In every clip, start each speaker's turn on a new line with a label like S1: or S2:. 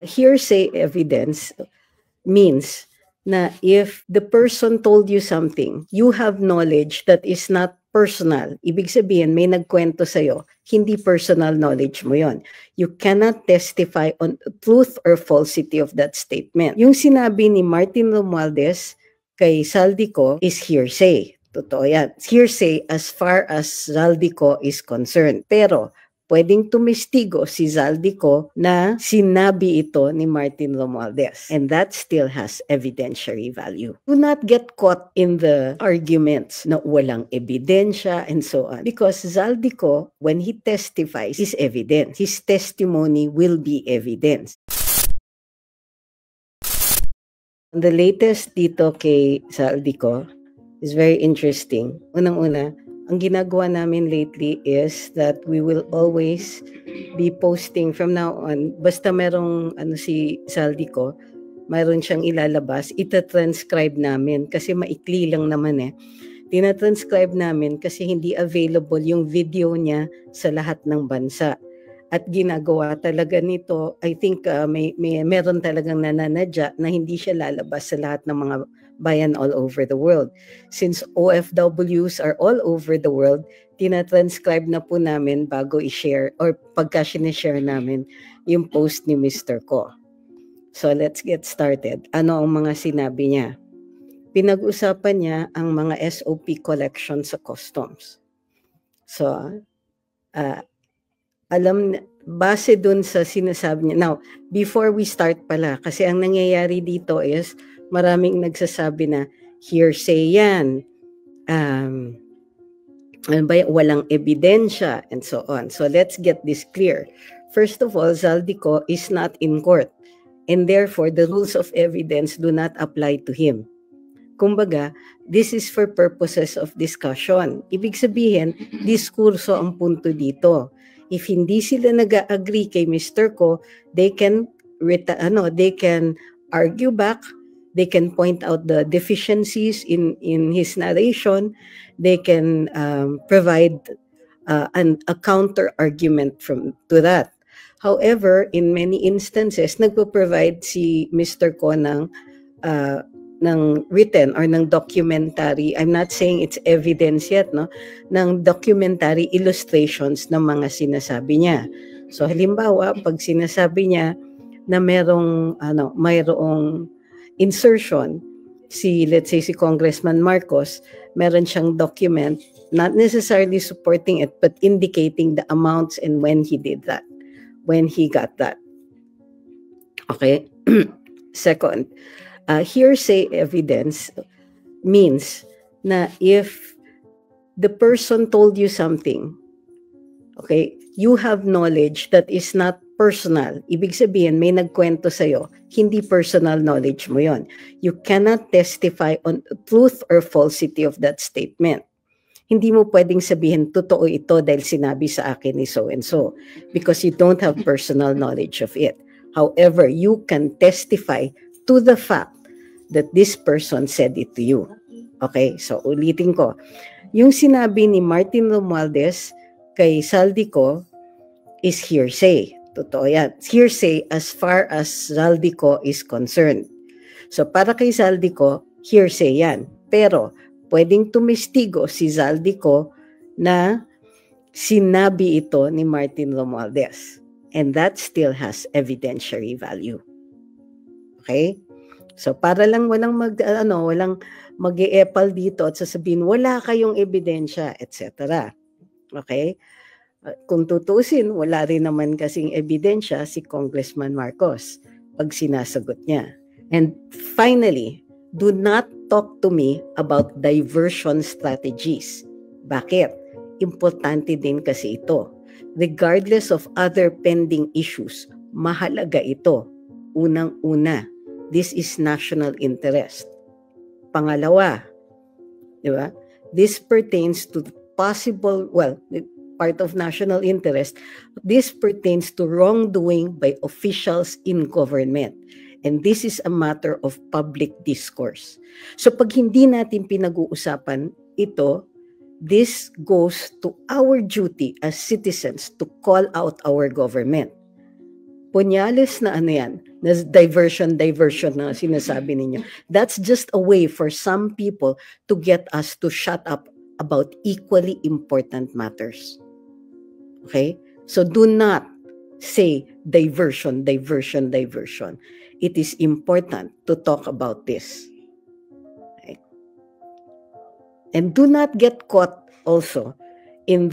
S1: Hearsay evidence means na if the person told you something, you have knowledge that is not personal. Ibig sabihin, may nagkwento sa'yo, hindi personal knowledge mo yon. You cannot testify on truth or falsity of that statement. Yung sinabi ni Martin Romualdez kay Saldico is hearsay. Totoo yan. Hearsay as far as Saldico is concerned. Pero pwedeng tumestigo si Zaldico na sinabi ito ni Martin Romualdez. And that still has evidentiary value. Do not get caught in the arguments na walang ebidensya and so on. Because Zaldico, when he testifies, is evidence. His testimony will be evidence. The latest dito kay Zaldico is very interesting. Unang-una, ang ginagawa namin lately is that we will always be posting from now on, basta merong si Saldico, mayroon siyang ilalabas, ita-transcribe namin kasi maikli lang naman Tina-transcribe namin kasi hindi available yung video niya sa lahat ng bansa. At ginagawa talaga nito, I think meron talagang nananadya na hindi siya lalabas sa lahat ng mga bayan all over the world. Since OFWs are all over the world, tina-transcribe na po namin bago i-share or pagka sinishare namin yung post ni Mr. Ko. So let's get started. Ano ang mga sinabi niya? Pinag-usapan niya ang mga SOP collection sa customs. So, base dun sa sinasabi niya. Now, before we start pala, kasi ang nangyayari dito is maraming nagsasabi na hearsay yan, walang ebidensya, and so on. So let's get this clear. First of all, Zaldico is not in court, and therefore the rules of evidence do not apply to him. Kumbaga, this is for purposes of discussion. Ibig sabihin, diskurso ang punto dito. If hindi sila nag-agree kay Mr. Ko, they can argue back. They can point out the deficiencies in his narration. They can provide a counter argument to that. However, in many instances, nagpo-provide si Mr. Ko ng written or ng documentary. I'm not saying it's evidence yet, no? Ng documentary illustrations ng mga sinasabi niya. So halimbawa, pag sinasabi niya na mayroong insertion, let's say si Congressman Marcos, meron siyang document, not necessarily supporting it, but indicating the amounts and when he did that, when he got that. Okay? Second, hearsay evidence means na if the person told you something, okay, you have knowledge that is not personal. Ibig sabihin, may nagkwento sa'yo, hindi personal knowledge mo yon. You cannot testify on truth or falsity of that statement. Hindi mo pwedeng sabihin, totoo ito dahil sinabi sa akin ni so and so, because you don't have personal knowledge of it. However, you can testify to the fact that this person said it to you. Okay, so ulitin ko. Yung sinabi ni Martin Romualdez kay Saldico is hearsay. Totoo yan. Hearsay as far as Zaldico is concerned. So para kay Zaldico, hearsay yan. Pero pwedeng tumestigo si Zaldico na sinabi ito ni Martin Romualdez. And that still has evidentiary value. Okay? So para lang walang mag-e-epal dito at sasabihin wala kayong ebidensya, etc. Okay? Kung tutusin, wala rin naman kasing ebidensya si Congressman Marcos pag sinasagot niya. And finally, do not talk to me about diversion strategies. Bakit? Importante din kasi ito. Regardless of other pending issues, mahalaga ito. Unang-una, this is national interest. Pangalawa, di ba? This pertains to part of national interest. This pertains to wrongdoing by officials in government. And this is a matter of public discourse. So pag hindi natin pinag-uusapan ito, this goes to our duty as citizens to call out our government. punyales na ano yan, na diversion na sinasabi ninyo. That's just a way for some people to get us to shut up about equally important matters. Okay? So do not say diversion. It is important to talk about this. Okay? And do not get caught also in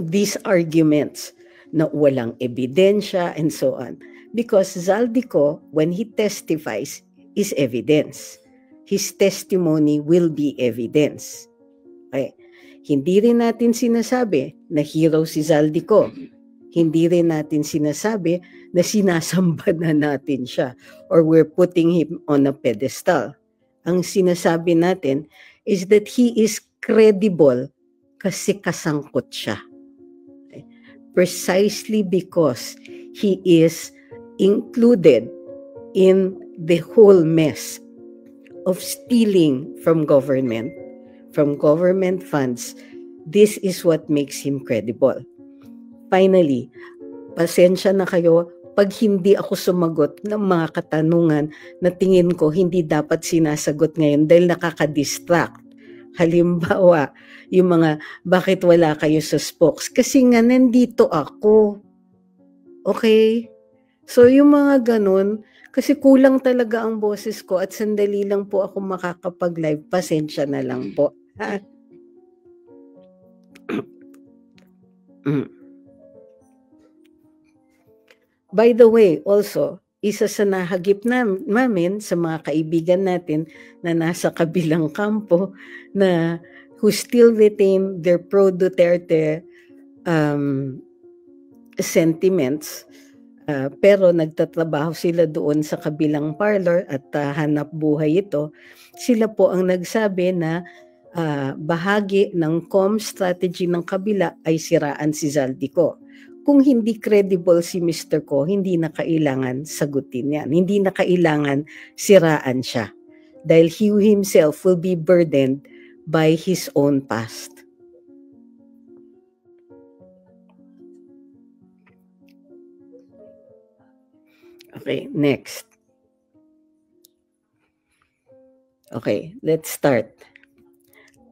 S1: these arguments na walang ebidensya and so on. Because Zaldico, when he testifies, is evidence. His testimony will be evidence. Okay. Hindi rin natin sinasabi na hero si Zaldico. Hindi rin natin sinasabi na sinasamba na natin siya or we're putting him on a pedestal. Ang sinasabi natin is that he is credible kasi kasangkot siya. Okay. Precisely because he is included in the whole mess of stealing from government funds. This is what makes him credible. Finally, pasensya na kayo pag hindi ako sumagot ng mga katanungan na tingin ko hindi dapat sinasagot ngayon dahil nakaka-distract. Halimbawa, yung mga bakit wala kayo sa spokes? Kasi nga nandito ako. Okay? So yung mga ganun, kasi kulang talaga ang boses ko at sandali lang po ako makakapag-live. Pasensya na lang po. Ha? By the way, also, isa sa nahagip namin sa mga kaibigan natin na nasa kabilang kampo na who still retain their pro-Duterte sentiments, pero nagtatrabaho sila doon sa kabilang parlor at hanap buhay ito. Sila po ang nagsabi na bahagi ng comm strategy ng kabila ay siraan si Zaldico. Kung hindi credible si Mr. Ko, hindi na kailangan sagutin yan. Hindi na kailangan siraan siya. Dahil he himself will be burdened by his own past. Okay, next. Okay, let's start.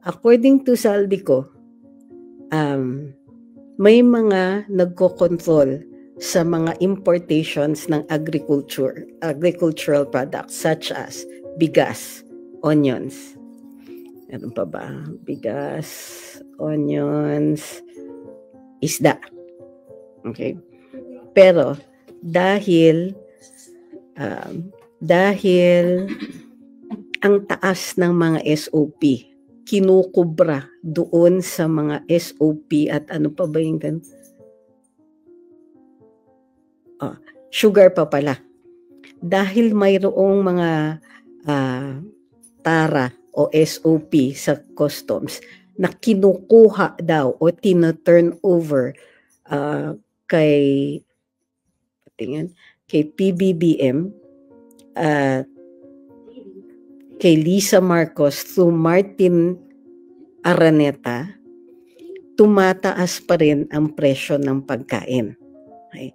S1: According to Zaldico, may mga nagko-control sa mga importations ng agricultural products such as bigas, onions. Ano pa ba? Bigas, onions, isda. Okay. Pero dahil ang taas ng mga SOP kinukubra doon sa mga SOP at ano pa ba yung sugar pa pala. Dahil mayroong mga tara o SOP sa customs na kinukuha daw o tina-turn over kay PBBM kay Lisa Marcos through Martin Araneta, tumataas pa rin ang presyo ng pagkain. Okay.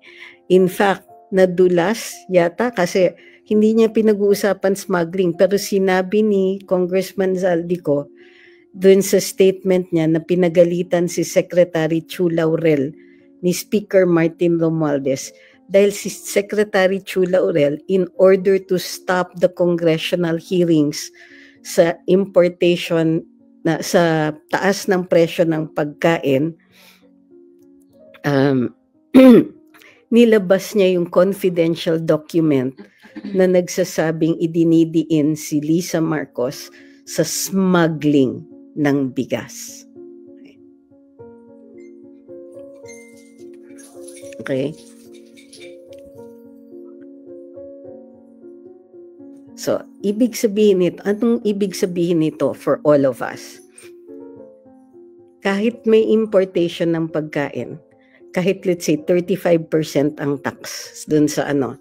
S1: In fact, nadulas yata kasi hindi niya pinag-uusapan smuggling, pero sinabi ni Congressman Zaldico dun sa statement niya na pinagalitan si Secretary Chu Laurel ni Speaker Martin Romualdez dahil si Secretary Chu Laurel, in order to stop the congressional hearings sa importation na sa taas ng presyo ng pagkain, nilabas niya yung confidential document na nagsasabing idinidiin si Lisa Marcos sa smuggling ng bigas. Okay? So, ibig sabihin nito, anong ibig sabihin nito for all of us? Kahit may importation ng pagkain, kahit let's say 35% ang tax dun sa ang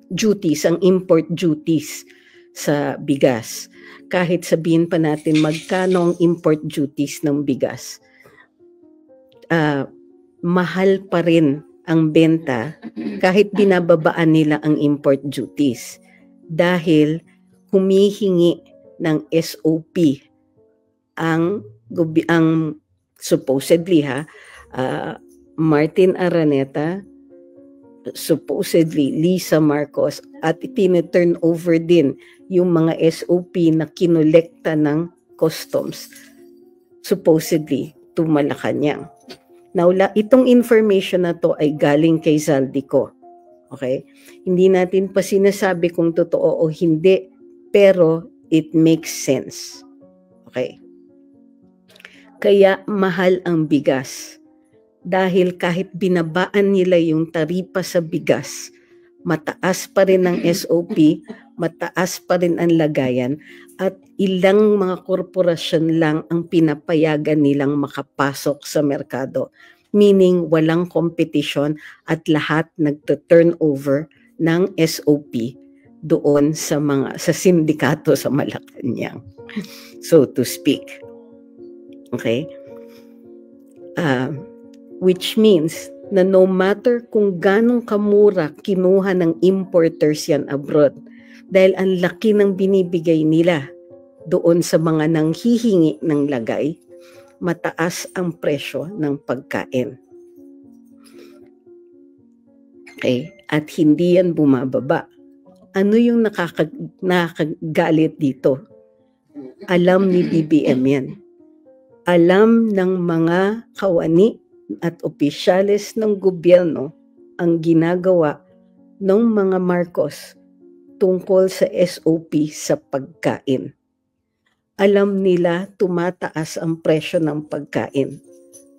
S1: duties, ang import duties sa bigas. Kahit sabihin pa natin magkano ang import duties ng bigas. mahal pa rin ang benta kahit binababaan nila ang import duties dahil humihingi ng SOP ang supposedly Martin Araneta, supposedly Lisa Marcos, at itine-turn over din yung mga SOP na kinolekta ng customs supposedly to Malacanang. Now, itong information na to ay galing kay Zaldico. Okay? Hindi natin pa sinasabi kung totoo o hindi, pero it makes sense. Okay? Kaya mahal ang bigas. Dahil kahit binabaan nila yung taripa sa bigas, mataas pa rin ang SOP, mataas pa rin ang lagayan, at ilang mga korporasyon lang ang pinapayagan nilang makapasok sa merkado. Meaning walang competition at lahat nagto-turn over ng SOP doon sa sindikato sa Malacanang, so to speak. Okay? Which means na no matter kung ganong kamura kinuha ng importers yan abroad, dahil ang laki ng binibigay nila doon sa mga nanghihingi ng lagay, mataas ang presyo ng pagkain. Okay? At hindi yan bumababa. Ano yung nakakagalit dito? Alam ni BBM yan. Alam ng mga kawani at opisyales ng gobyerno ang ginagawa ng mga Marcos tungkol sa SOP sa pagkain. Alam nila tumataas ang presyo ng pagkain.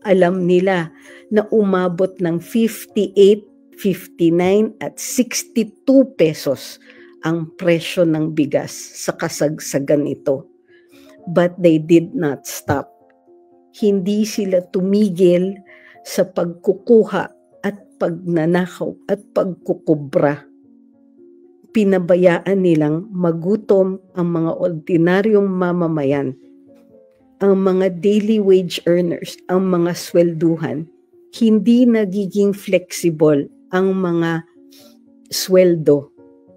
S1: Alam nila na umabot ng 58, 59 at 62 pesos ang presyo ng bigas sa kasagsagan nito. But they did not stop. Hindi sila tumigil sa pagkukuha at pagnanakaw at pagkukubra. Pinabayaan nilang magutom ang mga ordinaryong mamamayan, ang mga daily wage earners, ang mga swelduhan. Hindi nagiging flexible ang mga sweldo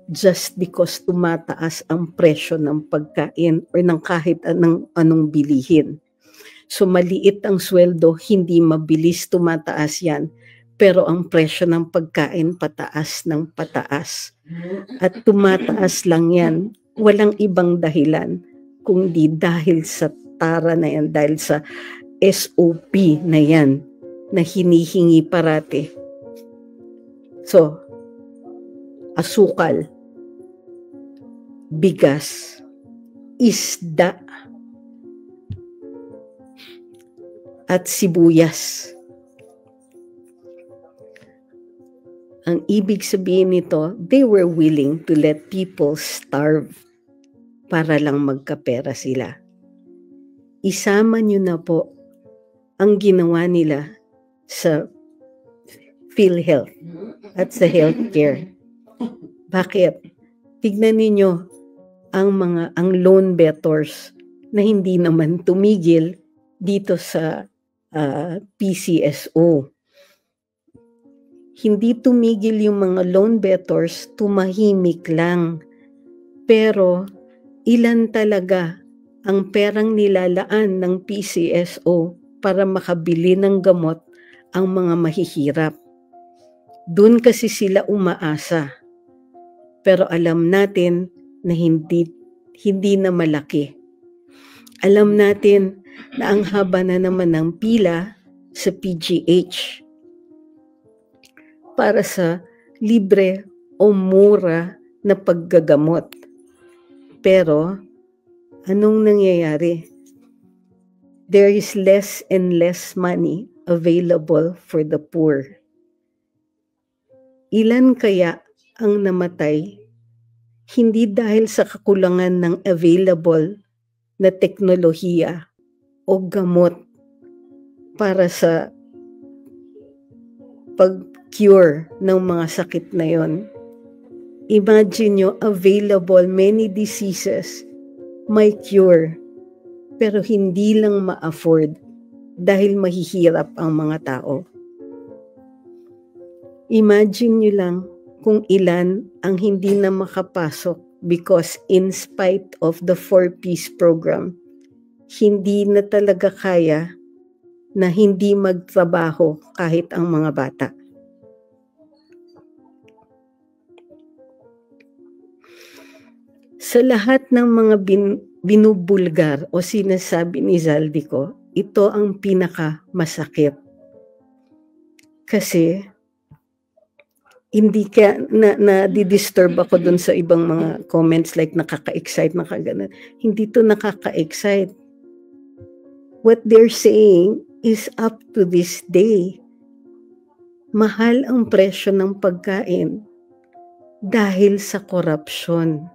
S1: just because tumataas ang presyo ng pagkain or ng kahit anong bilihin. So maliit ang sweldo, hindi mabilis tumataas yan. Pero ang presyo ng pagkain pataas ng pataas. At tumataas lang yan, walang ibang dahilan kundi dahil sa tara na yan, dahil sa SOP na yan na hinihingi parati. So, asukal, bigas, isda, at sibuyas. Ang ibig sabihin nito, they were willing to let people starve para lang magkapera sila. Isama nyo na po ang ginawa nila sa PhilHealth at sa healthcare. Bakit? Tignan ninyo ang loan bettors na hindi naman tumigil dito sa PCSO. Hindi tumigil yung mga loan bettors, tumahimik lang. Pero ilan talaga ang perang nilalaan ng PCSO para makabili ng gamot ang mga mahihirap. Doon kasi sila umaasa. Pero alam natin na hindi na malaki. Alam natin na ang haba na naman ng pila sa PGH para sa libre o mura na paggagamot. Pero, anong nangyayari? There is less and less money available for the poor. Ilan kaya ang namatay? Hindi dahil sa kakulangan ng available na teknolohiya o gamot para sa pag-cure ng mga sakit na yon. Imagine nyo, available many diseases, may cure, pero hindi lang ma-afford dahil mahihirap ang mga tao. Imagine nyo lang kung ilan ang hindi na makapasok because in spite of the 4-piece program, hindi na talaga kaya na hindi magtrabaho kahit ang mga bata. Sa lahat ng mga binubulgar o sinasabi ni Zaldico, ito ang pinaka masakit. Kasi hindi ka na-disturb ako dun sa ibang mga comments like nakaka-excite, nakaganan. Hindi to nakaka-excite. What they're saying is up to this day. Mahal ang presyo ng pagkain dahil sa korupsyon.